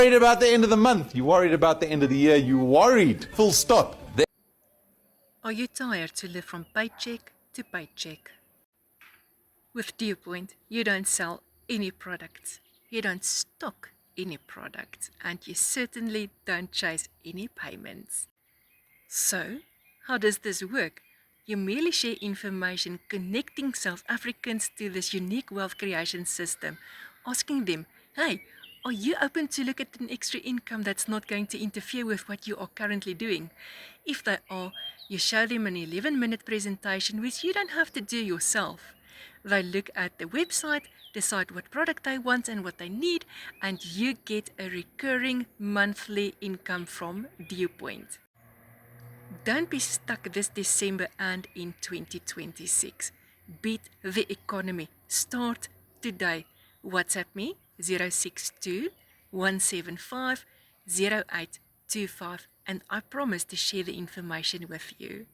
Worried about the end of the month. You worried about the end of the year. You worried. Full stop. Are you tired to live from paycheck to paycheck? With Dewpoint, you don't sell any products, you don't stock any products, and you certainly don't chase any payments. So, how does this work? You merely share information connecting South Africans to this unique wealth creation system, asking them, hey, are you open to look at an extra income that's not going to interfere with what you are currently doing? If they are, you show them an 11-minute presentation which you don't have to do yourself. They look at the website, decide what product they want and what they need, and you get a recurring monthly income from Dewpoint. Don't be stuck this December and in 2026. Beat the economy. Start today. WhatsApp me 062 175 0825 and I promise to share the information with you.